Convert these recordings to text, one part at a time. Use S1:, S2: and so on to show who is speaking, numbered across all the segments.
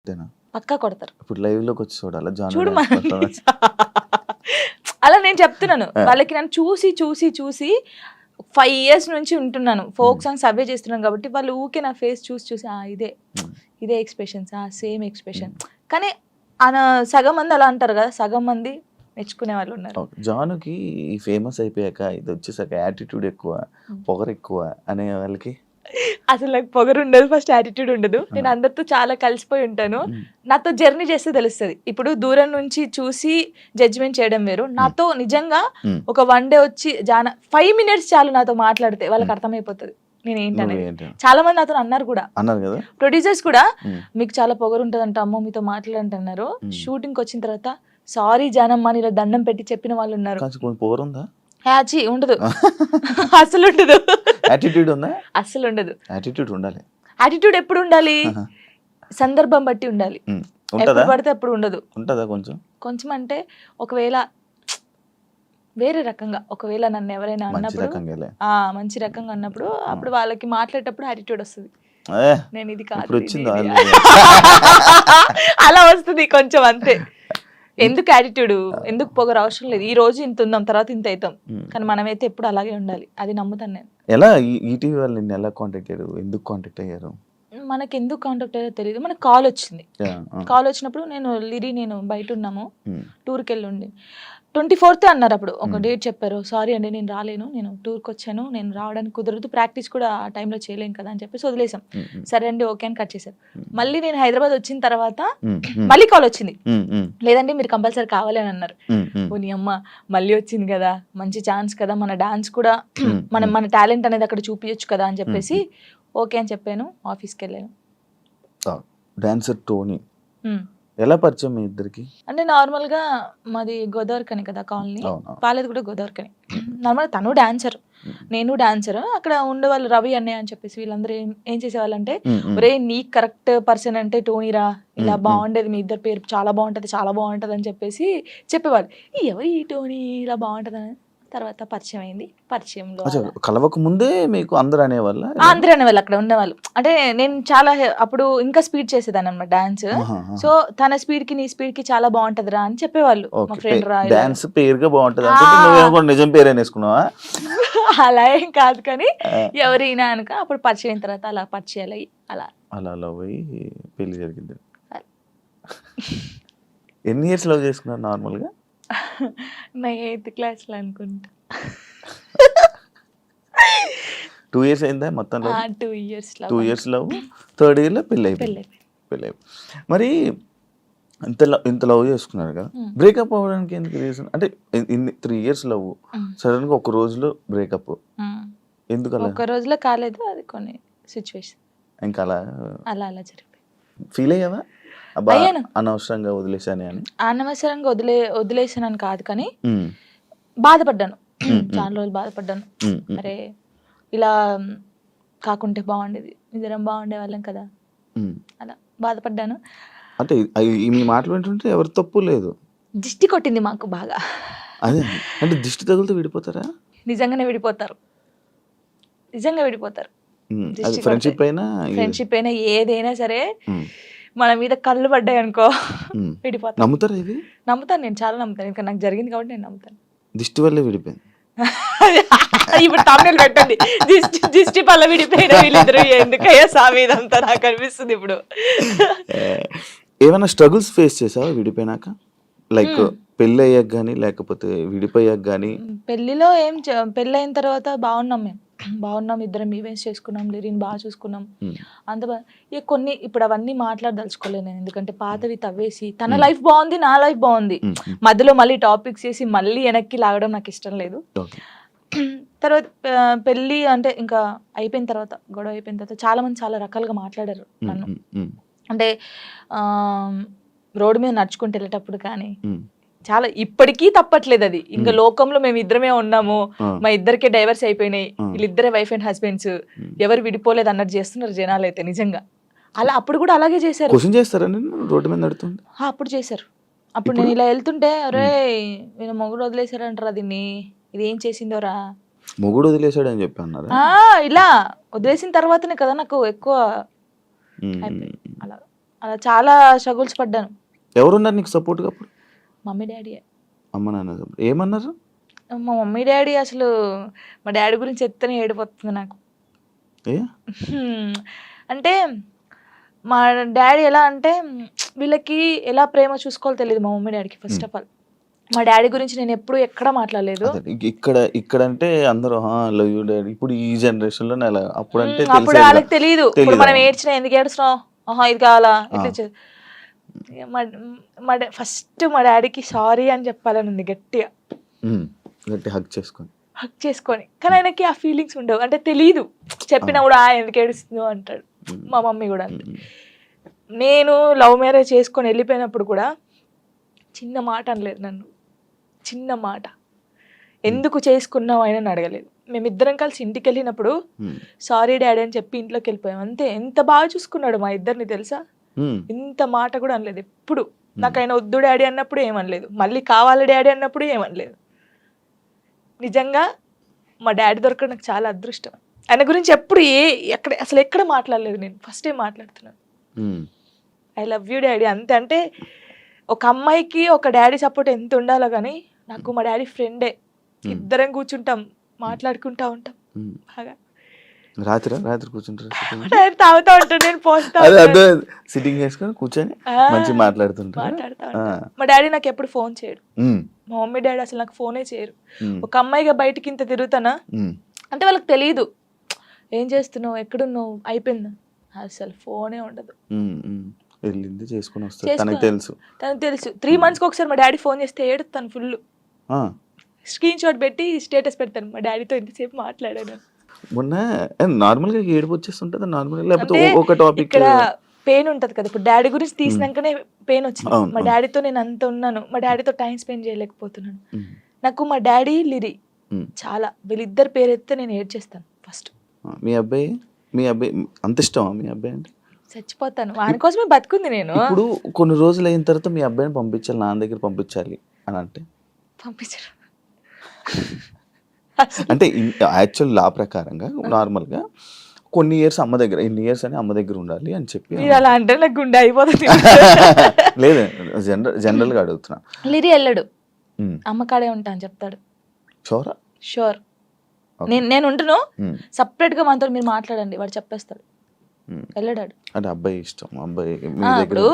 S1: అంతేనా?
S2: పక్కా కొడతారు.
S1: ఇప్పుడు లైవ్ లోకి వచ్చి చూడాలా జాను
S2: చూడు
S1: డాన్స్ performance?
S2: అలా నేను చెప్తున్నాను వాళ్ళకి. నన్ను చూసి చూసి చూసి 5 years నుంచి ఉంటున్నాను, ఫోక్ సాంగ్స్ అవే చేస్తున్నాను కాబట్టి వాళ్ళు ఊకే నా ఫేస్ చూసి చూసి ఇదే ఇదే ఎక్స్ప్రెషన్స్, సేమ్ ఎక్స్ప్రెషన్. కానీ సగం మంది అలా అంటారు కదా, సగం మంది మెచ్చుకునే వాళ్ళు ఉన్నారు.
S1: జానుకి ఫేమస్ అయిపోయాక ఇది వచ్చేసాక యాటిట్యూడ్ ఎక్కువ, పొగరు ఎక్కువ అనే వాళ్ళకి
S2: అసలు నాకు పొగరు ఉండదు, ఫస్ట్ యాటిట్యూడ్ ఉండదు. నేను అందరితో చాలా కలిసిపోయి ఉంటాను. నాతో జర్నీ చేస్తే తెలుస్తుంది. ఇప్పుడు దూరం నుంచి చూసి జడ్జిమెంట్ చేయడం వేరు. నాతో నిజంగా ఒక 1 day వచ్చి 5 minutes చాలు నాతో మాట్లాడితే వాళ్ళకి అర్థమైపోతుంది నేను ఏంటనేది. చాలా మంది నాతో అన్నారు కూడా,
S1: అన్నారు కదా
S2: ప్రొడ్యూసర్స్ కూడా, మీకు చాలా పొగరు ఉంటదంట అమ్మో మీతో మాట్లాడంటున్నారు. షూటింగ్ వచ్చిన తర్వాత సారీ జానమ్మ ఇలా దండం పెట్టి చెప్పిన వాళ్ళు ఉన్నారు.
S1: పొగరు ఉందా?
S2: ఉండదు, అసలు ఉండదు.
S1: యాటిట్యూడ్ ఉందా?
S2: అసలు ఉండదు.
S1: యాటిట్యూడ్ ఉండాలి.
S2: యాటిట్యూడ్ ఎప్పుడు ఉండాలి? సందర్భం బట్టి ఉండాలి. ఎప్పుడు పడితే అప్పుడు ఉండదు.
S1: ఉంటదా కొంచెం?
S2: కొంచెం అంటే ఒకవేళ వేరే రకంగా, ఒకవేళ నన్ను ఎవరైనా అన్నప్పుడు మంచి రకంగా అన్నప్పుడు అప్పుడు వాళ్ళకి మాట్లాడేటప్పుడు యాటిట్యూడ్ వస్తుంది. నేను ఇది కాదు అలా వస్తుంది కొంచెం, అంతే. ఎందుకు యాటిట్యూడ్, ఎందుకు పొగరు అవసరం లేదు. ఈ రోజు ఇంత ఉందాం, తర్వాత ఇంత అవుతాం, కానీ మనమైతే ఎప్పుడు అలాగే ఉండాలి. అది నమ్ముతాను నేను.
S1: ఎలా ఈటీవీ వాళ్ళు నిన్ను ఎలా కాంటాక్ట్ అయ్యారు, ఎందుకు కాంటాక్ట్ అయ్యారు?
S2: మనకి ఎందుకు కాంటాక్ట్ అయ్యారో తెలియదు. మనకు కాల్ వచ్చింది. కాల్ వచ్చినప్పుడు నేను బయట ఉన్నాము, టూర్కి వెళ్ళి ఉండి 24th అన్నారు. అప్పుడు ఒక డేట్ చెప్పారు. సారీ అండి నేను రాలేను, నేను టూర్కి వచ్చాను, నేను రావడానికి కుదరదు, ప్రాక్టీస్ కూడా ఆ టైంలో చేయలేను కదా అని చెప్పేసి వదిలేసాం. సరే అండి ఓకే అని కట్ చేశారు. మళ్ళీ నేను హైదరాబాద్ వచ్చిన తర్వాత మళ్ళీ కాల్ వచ్చింది. లేదండి మీరు కంపల్సరీ కావాలి అని అన్నారు. ఓ నీ అమ్మ, మళ్ళీ వచ్చింది కదా, మంచి ఛాన్స్ కదా, మన డాన్స్ కూడా మన టాలెంట్ అనేది అక్కడ చూపించచ్చు కదా అని చెప్పేసి ఓకే అని చెప్పాను. ఆఫీస్కి వెళ్ళాను.
S1: డాన్సర్ టోనీ ఎలా పరిచయం మీ ఇద్దరికి?
S2: అంటే నార్మల్ గా మాది గోదావరికని కదా కాలనీ, పాలేది కూడా గోదావరికని. నార్మల్ తను డాన్సర్, నేను డాన్సర్. అక్కడ ఉండేవాళ్ళు రవి అన్నయ్య అని చెప్పేసి వీళ్ళందరూ ఏం చేసేవాళ్ళు అంటే, ఒరే నీ కరెక్ట్ పర్సన్ అంటే టోనీరా, ఇలా బాగుండేది, మీ ఇద్దరు పేరు చాలా బాగుంటది, చాలా బాగుంటది అని చెప్పేసి చెప్పేవాళ్ళు. ఎవరు ఈ టోనీ ఇలా బాగుంటది అని తర్వాత పరిచయం అయింది. పరిచయంలో
S1: కలవక ముందే మీకు అందరూ అనేవాళ్ళు?
S2: అందరూ అనేవాళ్ళు అక్కడ ఉండేవాళ్ళు. అంటే నేను చాలా అప్పుడు ఇంకా స్పీడ్ చేసేదాన్ని అనమాట డాన్స్. సో తన స్పీడ్ కి నీ స్పీడ్ కి చాలా బాగుంటదిరా అని చెప్పేవాళ్ళు. మా ఫ్రెండ్ రా
S1: డాన్స్ పేరుగా బాగుంటది అంటే నిజం పేరు అనేసుకున్నావా?
S2: అలా ఏం కాదు, కానీ ఎవరైనా అనుక అప్పుడు పరిచయం అయిన తర్వాత అలా పరిచయాలు అయ్యి
S1: అలా లవ్ అయ్యి పెళ్లి జరిగింది. ఎన్ని ఇయర్స్ లవ్ చేసుకున్నారు నార్మల్ గా?
S2: నా 8th class లో అనుకుంటా.
S1: 2 years అయిందా మొత్తం?
S2: 2 years
S1: లవ్, 3rd year లో పెళ్ళి అయిపోయింది. మరి ఇంత లవ్ చేసుకున్నారు కదా, బ్రేకప్ అవ్వడానికి ఎందుకు రీజన్? అంటే 3 years లవ్, సడన్ గా ఒక రోజులో బ్రేకప్ ఎందుకు? అలా
S2: ఒక రోజులో కాలేదు, అది కొన్ని సిచ్యువేషన్
S1: ఇంకా అలా
S2: జరిగిపోయింది.
S1: ఫీల్ అయ్యావా అనవసరంగా వదిలేసాను అని?
S2: అనవసరంగా వదిలేసానని కాదు, కానీ బాధపడ్డాను. చాలా రోజులు బాధపడ్డాను. అరే ఇలా కాకుంటే బాగుండేది, ఇద్దరం బాగుండే వాళ్ళం కదా, అలా బాధపడ్డాను.
S1: అంటే మీ మాటలు వింటుంటే ఎవరి తప్పు లేదు.
S2: దిష్టి కొట్టింది మాకు బాగా.
S1: అదే అంటే దిష్టి తగులుతూ విడిపోతారా?
S2: నిజంగా విడిపోతారు.
S1: ఫ్రెండ్షిప్
S2: అయినా ఏదైనా సరే మన మీద కళ్ళు పడ్డాయి అనుకో విడిపోతాను.
S1: నమ్ముతారా ఇది?
S2: నమ్ముతాను, నేను చాలా నమ్ముతాను. ఇంకా నాకు జరిగింది కాబట్టి నేను నమ్ముతాను.
S1: దిష్టి వల్లే విడిపోయింది.
S2: ఇప్పుడు తమిళ పెట్టండి, దిష్టి వల్ల విడిపోయిన వీళ్ళిద్దరు ఎందుకయ్యా సామి ఇదంతా నాకు అనిపిస్తుంది ఇప్పుడు.
S1: ఏమైనా స్ట్రగుల్స్ ఫేస్ చేసావా విడిపోయినాక? లైక్ పెళ్ళి అయ్యాక కానీ లేకపోతే విడిపోయాక కానీ?
S2: పెళ్లిలో పెళ్ళి అయిన తర్వాత బాగున్నాం, ఇద్దరం ఈవెంట్స్ చేసుకున్నాం, లిరిన్ బాగా చూసుకున్నాం, అంత ఇక కొన్ని ఇప్పుడు అవన్నీ మాట్లాడదలుచుకోలేదు నేను. ఎందుకంటే పాతవి తవ్వేసి తన లైఫ్ బాగుంది, నా లైఫ్ బాగుంది, మధ్యలో మళ్ళీ టాపిక్స్ చేసి మళ్ళీ వెనక్కి లాగడం నాకు ఇష్టం లేదు. తర్వాత పెళ్ళి అంటే ఇంకా అయిపోయిన తర్వాత, గొడవ అయిపోయిన తర్వాత చాలా మంది చాలా రకాలుగా మాట్లాడారు నన్ను. అంటే రోడ్డు మీద నడుచుకుంటూ వెళ్ళేటప్పుడు కానీ చాలా, ఇప్పటికీ తప్పట్లేదు అది. ఇంకా లోకంలో మేము ఇద్దరమే ఉన్నాము, మా ఇద్దరికే డైవర్స్ అయిపోయినాయి, వీళ్ళిద్దరే వైఫ్ అండ్ హస్బెండ్స్, ఎవరు విడిపోలేదు అన్నట్టు చేస్తున్నారు జనాలు అయితే. నిజంగా అలా అప్పుడు కూడా అలాగే చేశారు. అప్పుడు చేశారు. అప్పుడు నేను ఇలా వెళ్తుంటే, అరే నేను మొగుడు వదిలేశారంటారా దీన్ని, ఇది ఏం చేసిందోరా,
S1: మొగుడు వదిలేశాడు అని చెప్పి అన్నారు.
S2: ఇలా వదిలేసిన తర్వాతనే కదా నాకు ఎక్కువ అలా అలా చాలా స్ట్రగుల్స్ పడ్డాను.
S1: ఎవరున్నారు నీకు సపోర్ట్గా అప్పుడు?
S2: Mummy daddy.
S1: అమ్మ నాన్న ఏమన్నారు?
S2: మా మమ్మీ డాడీ అసలు మా డాడీ గురించి ఎత్తనే ఏడిపోతుంది నాకు. అంటే మా డాడీ ఎలా అంటే వీళ్ళకి ఎలా ప్రేమ చూసుకోవాలో తెలియదు మా మమ్మీ డాడీకి. ఫస్ట్ ఆఫ్ ఆల్ మా డాడీ గురించి నేను ఎప్పుడు ఎక్కడ మాట్లాడలేదు.
S1: ఇక్కడ అంటే అందరూ లవ్ యూ డాడీ. ఇప్పుడు ఈ జనరేషన్ లో అప్పుడు అంటే
S2: అప్పుడు వాళ్ళకి తెలియదు. ఇప్పుడు మనం ఏడ్చినా ఎందుకు ఏడుస్తున్నావు, ఇది కావాలా ఇట్లా. ఫస్ట్ మా డాడీకి సారీ అని చెప్పాలని ఉంది గట్టిగా,
S1: హక్
S2: చేసుకొని. కానీ ఆయనకి ఆ ఫీలింగ్స్ ఉండవు, అంటే తెలీదు. చెప్పినా కూడా ఎందుకు ఏడుస్తుందో అంటాడు. మా మమ్మీ కూడా అంతే. నేను లవ్ మ్యారేజ్ చేసుకొని వెళ్ళిపోయినప్పుడు కూడా చిన్న మాట అనలేదు నన్ను. చిన్న మాట, ఎందుకు చేసుకున్నావు ఆయన అడగలేదు. మేమిద్దరం కలిసి ఇంటికి వెళ్ళినప్పుడు సారీ డాడీ అని చెప్పి ఇంట్లోకి వెళ్ళిపోయాం అంతే. ఎంత బాగా చూసుకున్నాడు మా ఇద్దరిని తెలుసా. ఇంత మాట కూడా అనలేదు ఎప్పుడు. నాకు ఆయన వద్దు డాడీ అన్నప్పుడు ఏమనలేదు, మళ్ళీ కావాలి డాడీ అన్నప్పుడు ఏమనలేదు. నిజంగా మా డాడీ దొరకడం నాకు చాలా అదృష్టం. ఆయన గురించి ఎప్పుడు అసలు ఎక్కడ మాట్లాడలేదు నేను. ఫస్ట్ టైం మాట్లాడుతున్నాను. ఐ లవ్ యూ డాడీ అంతే. అంటే ఒక అమ్మాయికి ఒక డాడీ సపోర్ట్ ఎంత ఉండాలో కానీ నాకు మా డాడీ ఫ్రెండే. ఇద్దరం కూర్చుంటాం, మాట్లాడుకుంటా ఉంటాం బాగా.
S1: రాత్రి కూర్చుంటారు,
S2: తాగుతా ఉంటాను, నేను పోస్తా
S1: సిట్టింగ్ చేసుకొని కూర్చొని మంచి మాట్లాడుతా.
S2: మా డాడీ నాకు ఎప్పుడు ఫోన్ చేయడు. మా మమ్మీ డాడీ అసలు నాకు ఫోనే చేయరు. ఒక అమ్మాయిగా బయటికి ఇంత తిరుగుతానా అంటే వాళ్ళకి తెలియదు ఏం చేస్తున్నావు, ఎక్కడున్నావు, అయిపోయిందా, అసలు ఫోనే ఉండదు.
S1: వెళ్ళింది చేసుకుని వస్తుంది, తనకు
S2: తెలుసు. 3 months ఒకసారి మా డాడీ ఫోన్ చేస్తే ఏడుతాను ఫుల్. స్క్రీన్ షాట్ పెట్టి స్టేటస్ పెడతాను, మా డాడీతో ఇంతసేపు మాట్లాడాను.
S1: మొన్న నార్మల్ గా ఏడుపు వచ్చేస్తుంటది నార్మల్, లేకపోతే ఒక టాపిక్
S2: ఇక్కడ పెయిన్ ఉంటది కదా. ఇప్పుడు డాడీ గురించి తీసినాకనే పెయిన్ వచ్చింది. మా డాడీతో నేను అంత ఉన్నాను, మా డాడీతో టైం స్పెండ్ చేయలేకపోతున్నాను. నాకు మా డాడీ లిరి చాలా, వీళ్ళిద్దరు పేరు ఎత్తే నేను ఏడ్చేస్తాను ఫస్ట్.
S1: మీ అబ్బాయి అంత ఇష్టమా మీ అబ్బాయి అంటే?
S2: చచ్చిపోతాను వాని కోసమే బతుకుంది నేను.
S1: ఇప్పుడు కొన్ని రోజులు అయిన తర్వాత మీ అబ్బాయిని పంపించాలి, నాన్న దగ్గర పంపించాలి అని అంటే
S2: పంపించరు.
S1: అంటే యాక్చువల్ లా ప్రకారంగా నార్మల్గా కొన్ని ఇయర్స్ అమ్మ దగ్గర, ఇన్ని ఇయర్స్ అని అమ్మ దగ్గర ఉండాలి అని చెప్పి.
S2: అలా అంటే నాకు గుండె అయిపోతుంది.
S1: లేదు, జనరల్గా అడుగుతున్నా.
S2: లిరి వెళ్ళడు, అమ్మ కాడే ఉంటా అని చెప్తాడు. షూర్. నేను ఉంటును, సపరేట్ గా మనతో మీరు మాట్లాడండి, వాడు చెప్పేస్తాడు. వెళ్ళడాడు.
S1: అంటే అబ్బాయి ఇష్టం, అబ్బాయి
S2: ఇప్పుడు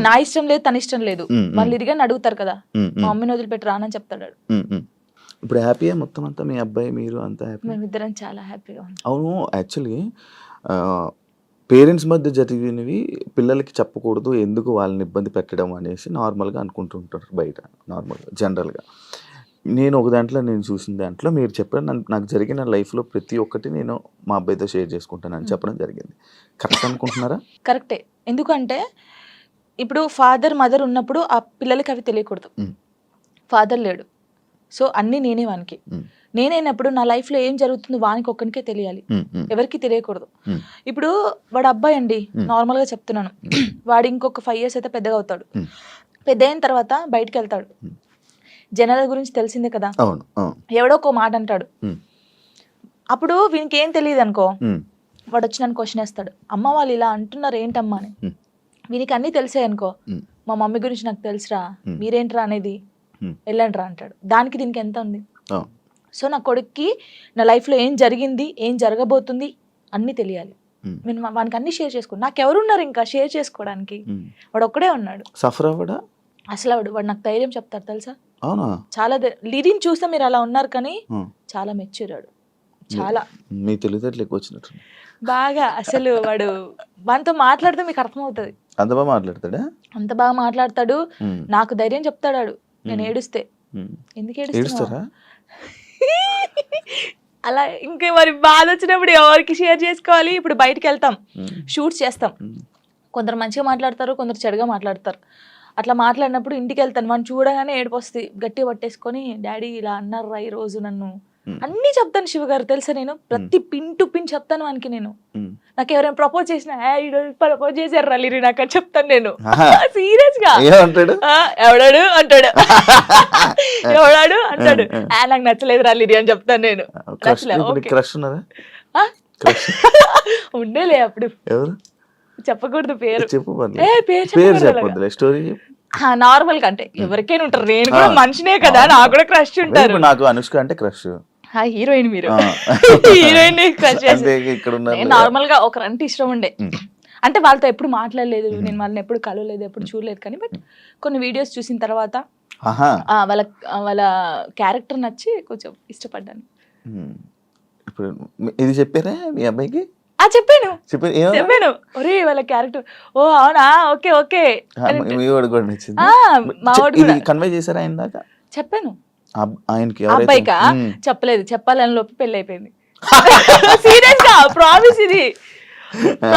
S2: నా ఇష్టం లేదు, తన ఇష్టం లేదు, మళ్ళీ ఇదిగా అడుగుతారు కదా, మా మమ్మీని వదిలిపెట్టి రానని చెప్తాడు.
S1: ఇప్పుడు హ్యాపీయా మొత్తం అంతా, మీ అబ్బాయి మీరు అంతా హ్యాపీ?
S2: మేమిద్దరం చాలా హ్యాపీగా ఉన్నాం.
S1: అవును, యాక్చువల్లీ పేరెంట్స్ మధ్య జరిగినవి పిల్లలకి చెప్పకూడదు, ఎందుకు వాళ్ళని ఇబ్బంది పెట్టడం అనేసి నార్మల్గా అనుకుంటుంటారు బయట, నార్మల్గా జనరల్గా. నేను ఒక దాంట్లో నేను చూసిన దాంట్లో మీరు చెప్పారు, నాకు జరిగిన లైఫ్లో ప్రతి ఒక్కటి నేను మా అబ్బాయితో షేర్ చేసుకుంటానని చెప్పడం జరిగింది. కరెక్ట్ అనుకుంటున్నారా?
S2: కరెక్టే. ఎందుకంటే ఇప్పుడు ఫాదర్ మదర్ ఉన్నప్పుడు ఆ పిల్లలకి అవి తెలియకూడదు. ఫాదర్ లేడు, సో అన్నీ నేనే వానికి. నేనైనప్పుడు నా లైఫ్లో ఏం జరుగుతుందో వానికి ఒక్కనికే తెలియాలి, ఎవరికి తెలియకూడదు. ఇప్పుడు వాడు అబ్బాయి అండి, నార్మల్గా చెప్తున్నాను, వాడు ఇంకొక 5 years అయితే పెద్దగా అవుతాడు. పెద్ద అయిన తర్వాత బయటకు వెళ్తాడు, జనాల గురించి తెలిసిందే కదా, ఎవడో ఒక మాట అంటాడు. అప్పుడు వీనికి ఏం తెలియదు అనుకో, వాడు వచ్చి నన్ను క్వశ్చన్ వేస్తాడు, అమ్మ వాళ్ళు ఇలా అంటున్నారు ఏంటమ్మా అని. వీనికి అన్నీ తెలిసాయి అనుకో, మా మమ్మీ గురించి నాకు తెలుసురా, మీరేంట్రా అనేది, వెళ్ళండిరా అంటాడు. దానికి దీనికి ఎంత ఉంది. సో నా కొడుక్కి నా లైఫ్లో ఏం జరిగింది, ఏం జరగబోతుంది అన్నీ తెలియాలి. నేను వానికి అన్ని షేర్ చేసుకోండి, నాకు ఎవరున్నారు ఇంకా షేర్ చేసుకోవడానికి, వాడు ఒక్కడే ఉన్నాడు.
S1: సఫర్ అవ్వడా
S2: అసలు వాడు నాకు ధైర్యం చెప్తాడు తెలుసా.
S1: అవునా?
S2: చాలా లిరిని చూస్తే మీరు అలా ఉన్నారు కానీ చాలా మెచ్యూరాడు, చాలా.
S1: మీ తెలివితేటలు ఎక్కువ వచ్చినట్టు
S2: బాగా. అసలు వాడు వానితో మాట్లాడితే మీకు అర్థమవుతుంది.
S1: అంత బాగా మాట్లాడతాడా? అంత
S2: బాగా మాట్లాడతాడు. నాకు ధైర్యం చెప్తాడు నేను ఏడుస్తే. ఎందుకు ఏడుస్తారా అలా? ఇంకా మరి బాధ వచ్చినప్పుడు ఎవరికి షేర్ చేసుకోవాలి. ఇప్పుడు బయటకు వెళ్తాం, షూట్స్ చేస్తాం, కొందరు మంచిగా మాట్లాడతారు, కొందరు చెడుగా మాట్లాడతారు. అట్లా మాట్లాడినప్పుడు ఇంటికి వెళ్తాను, మనం చూడగానే ఏడిపోస్తుంది, గట్టిగా పట్టేసుకొని డాడీ ఇలా అన్నారా ఈ రోజు నన్ను అన్నీ చెప్తాను. శివ గారు తెలుసా, నేను ప్రతి పిన్ టు పిన్ చెప్తాను వానికి. నేను నాకు ఎవరైనా ప్రపోజ్ చేసినా ప్రపోజ్ చేశారు లిరి నాకు అని చెప్తాను నేను సీరియస్ గా. ఎవడాడు అంటాడు, ఎవడాడు అంటాడు, నాకు నచ్చలేదు లిరి అని చెప్తాను నేను. ఉండేలే అప్పుడు. చెప్పకూడదు పేరు.
S1: చెప్పు
S2: ఏ పేరు
S1: పేరు చెప్పొద్దులే, స్టోరీ
S2: నార్మల్ గా అంటే ఎవరికైనా ఉంటారు, నేను కూడా మనిషినే కదా, నాకు కూడా క్రష్ ఉంటారు.
S1: నాకు అనుష్క అంటే క్రష్.
S2: హీరోయిన్ మీరు హీరోయిన్ క్రష్
S1: ఇక్కడ
S2: నార్మల్ గా ఒకరంటే ఇష్టం ఉండే, అంటే వాళ్ళతో ఎప్పుడు మాట్లాడలేదు, నేను వాళ్ళని ఎప్పుడు కలవలేదు, ఎప్పుడు చూడలేదు, కానీ బట్ కొన్ని వీడియోస్ చూసిన తర్వాత వాళ్ళ వాళ్ళ క్యారెక్టర్ నచ్చి కొంచెం ఇష్టపడ్డాను.
S1: ఇప్పుడు ఇది చెప్పారా మీ అబ్బాయికి?
S2: చెప్పాను
S1: చెప్పాను.
S2: చెప్పాను, ఒరే వాళ్ళ క్యారెక్టర్, ఓ అవునా, ఓకే ఓకే.
S1: మీ వాడు కూడా నచ్చింది.
S2: మా వాడు కూడా
S1: కన్వే చేశారా ఆయన దాకా?
S2: చెప్పాను.
S1: ఆయనకి
S2: అబ్బాయికా చెప్పలేదు, చెప్పాలని లోపు పెళ్లి అయిపోయింది. సీరియస్ గా ప్రామిస్ ఇది.